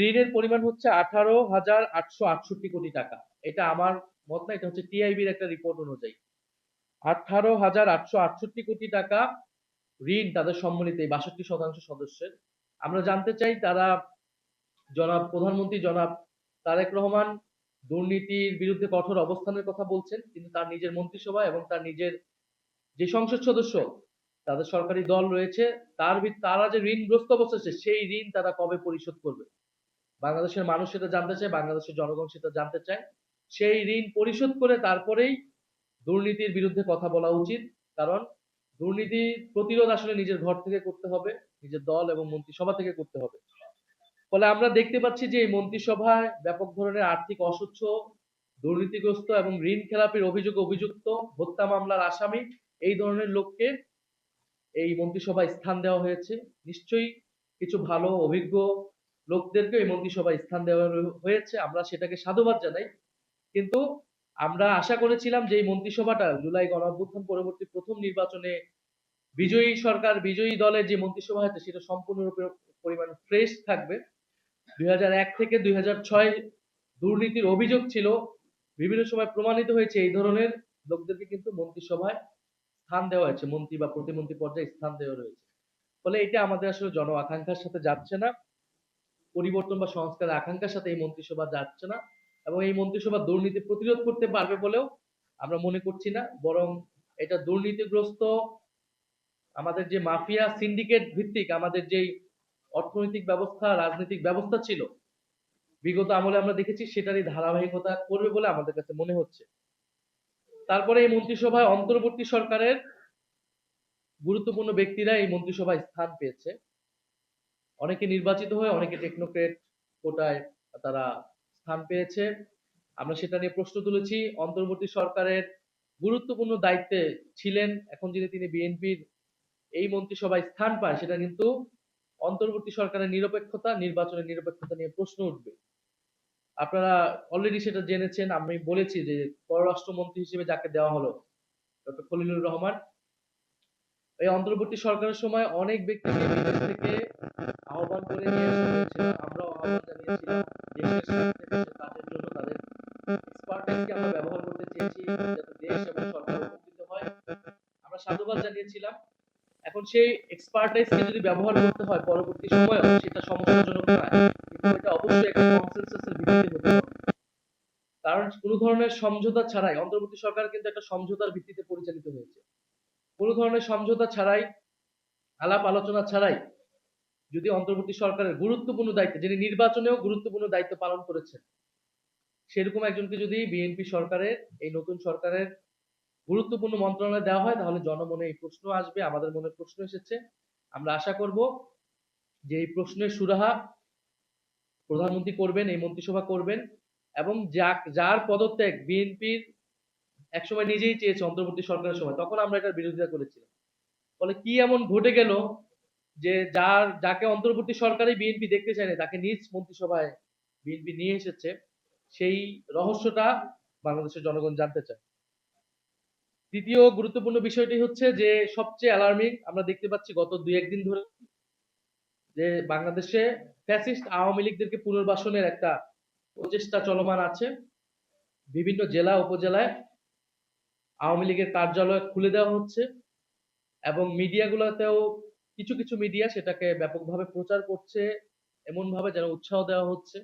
ঋণের পরিমাণ হচ্ছে 18,868 কোটি টাকা। এটা আমার মত না, এটা হচ্ছে টিআইবির একটা রিপোর্ট অনুযায়ী 18,868 কোটি টাকা ঋণ তাদের সম্মিলিত এই ৬২% সদস্যের। আমরা জানতে চাই তারা প্রধানমন্ত্রী জনাব তারেক রহমান দুর্নীতির বিরুদ্ধে কঠোর অবস্থানের কথা বলছেন, কিন্তু তার নিজের মন্ত্রিসভা এবং তার নিজের যে সংসদ সদস্য তাদের সরকারি দল রয়েছে, তারা যে ঋণগ্রস্ত অবস্থা আছে সেই ঋণ তারা কবে পরিশোধ করবে? বাংলাদেশের মানুষ সেটা জানতে চায়, বাংলাদেশের জনগণ সেটা জানতে চায়। সেই ঋণ পরিশোধ করে তারপরেই দুর্নীতির বিরুদ্ধে কথা বলা উচিত। কারণ দুর্নীতি প্রতিরোধ আসলে নিজের ঘর থেকে করতে হবে, নিজের দল এবং মন্ত্রিসভা থেকে করতে হবে। ফলে আমরা দেখতে পাচ্ছি যে এই মন্ত্রিসভায় ব্যাপক ধরনের আর্থিক অস্বচ্ছ, দুর্নীতিগ্রস্ত এবং ঋণ খেলাপির অভিযোগে অভিযুক্ত, হত্যা মামলার আসামি এই ধরনের লোককে এই মন্ত্রিসভায় স্থান দেওয়া হয়েছে। নিশ্চয়ই কিছু ভালো অভিজ্ঞ লোকদেরকে এই মন্ত্রিসভায় স্থান দেওয়া হয়েছে, আমরা সেটাকে সাধুবাদ জানাই। কিন্তু আমরা আশা করেছিলাম যে এই মন্ত্রিসভাটা জুলাই গণঅভ্যুত্থান পরবর্তী প্রথম নির্বাচনে বিজয়ী সরকার, বিজয়ী দলের যে মন্ত্রিসভা আছে সেটা সম্পূর্ণরূপে পরিমাণ ফ্রেশ থাকবে। ২০০১ থেকে ২০০৬ দুর্নীতির অভিযোগ ছিল, বিভিন্ন সময় প্রমাণিত হয়েছে এই ধরনের লোকদেরকে কিন্তু মন্ত্রিসভায় স্থান দেওয়া হয়েছে, মন্ত্রী বা প্রতিমন্ত্রী পর্যায়ে স্থান দেওয়া রয়েছে। ফলে এটা আমাদের আসলে জন আকাঙ্ক্ষার সাথে যাচ্ছে না, পরিবর্তন বা সংস্কারের আকাঙ্ক্ষার সাথে এই মন্ত্রিসভা যাচ্ছে না, এবং এই মন্ত্রিসভা দুর্নীতি প্রতিরোধ করতে পারবে বলেও আমরা মনে করছি না। বরং এটা দুর্নীতিগ্রস্ত আমাদের যে মাফিয়া সিন্ডিকেট ভিত্তিক আমাদের যেই অর্থনৈতিক ব্যবস্থা, রাজনৈতিক ব্যবস্থা ছিল বিগত আমলে আমরা দেখেছি, সেটারই ধারাবাহিকতা করবে বলে আমাদের কাছে মনে হচ্ছে। তারপরে এই মন্ত্রিসভায় অন্তর্বর্তী সরকারের গুরুত্বপূর্ণ ব্যক্তিরা এই মন্ত্রিসভায় স্থান পেয়েছে। অনেকে নির্বাচিত হয়ে, অনেকে টেকনোক্রেট কোটায় তারা স্থান পেয়েছে। আমরা সেটা নিয়ে প্রশ্ন তুলেছি। অন্তর্বর্তী সরকারের গুরুত্বপূর্ণ দায়িত্বে ছিলেন, এখন যদি তিনি বিএনপির এই মন্ত্রিসভায় স্থান পায়, সেটা কিন্তু অন্তর্বর্তী সরকারের নিরপেক্ষতা, নির্বাচনের নিরপেক্ষতা নিয়ে প্রশ্ন উঠবে। আপনারা অলরেডি সেটা জেনেছেন, আমি বলেছি যে পররাষ্ট্রমন্ত্রী হিসেবে যাকে দেওয়া হলো ডক্টর খলিলুর রহমান, এই অন্তর্বর্তী সরকারের সময় অনেক ব্যক্তিকে বিদেশ থেকে আহ্বান করে নিয়ে আসা হয়েছিল। আমরাও আহ্বান জানিয়েছিলাম দেশের স্বার্থে, দেশের কাজের জন্য তাদের এক্সপার্টাইজকে আমরা ব্যবহার করতে চেয়েছি যাতে দেশ এবং সরকার উপকৃত হয়। আমরা সাধুবাদ জানিয়েছিলাম। এখন সেই এক্সপার্টাইজকে যদি ব্যবহার করতে হয় পরবর্তী সময়েও, সেটা সমস্যাজনক নয়, কিন্তু এটা অবশ্যই একটা কনসেনসাসের ভিত্তিতে হতে হবে। কারণ কোনো ধরনের সমঝোতা ছাড়াই অন্তর্বর্তী সরকার কিন্তু একটা সমঝোতার ভিত্তিতে পরিচালিত হয়েছে। কোনো ধরনের সমঝোতা ছাড়াই, আলাপ আলোচনা ছাড়াই যদি অন্তর্বর্তী সরকারের গুরুত্বপূর্ণ দায়িত্ব, যিনি নির্বাচনেও গুরুত্বপূর্ণ দায়িত্ব পালন করেছেন, সেরকম একজনকে যদি বিএনপি সরকারের, এই নতুন সরকারের গুরুত্বপূর্ণ মন্ত্রণালয় দেওয়া হয়, তাহলে জনমনে এই প্রশ্ন আসবে, আমাদের মনে প্রশ্ন এসেছে। আমরা আশা করব যে এই প্রশ্নের সুরাহা প্রধানমন্ত্রী করবেন, এই মন্ত্রিসভা করবেন, এবং যার পদত্যাগ বিএনপির একসময় নিজেই চেয়েছে অন্তর্বর্তী সরকারের সময়, তখন আমরা এটার বিরোধিতা করেছিলাম। ফলে কি এমন ঘটে গেল যে যাকে অন্তর্বর্তী সরকারই বিএনপি দেখতে চায়নি, তাকে নিজ মন্ত্রিসভায় বিএনপি নিয়ে এসেছে, সেই রহস্যটা বাংলাদেশের জনগণ জানতে চায়। তৃতীয় গুরুত্বপূর্ণ বিষয়টি হচ্ছে যে সবচেয়ে অ্যালার্মিং আমরা দেখতে পাচ্ছি গত ২-১ দিন ধরে, যে বাংলাদেশে ফ্যাসিস্ট আওয়ামী লীগদেরকে পুনর্বাসনের একটা প্রচেষ্টা চলমান আছে। বিভিন্ন জেলা উপজেলায় আওয়ামী লীগের কার্যালয় খুলে দেওয়া হচ্ছে, এবং মিডিয়াগুলোতেও কিছু কিছু মিডিয়া সেটাকে ব্যাপকভাবে প্রচার করছে, এমন ভাবে যেন উৎসাহ দেওয়া হচ্ছে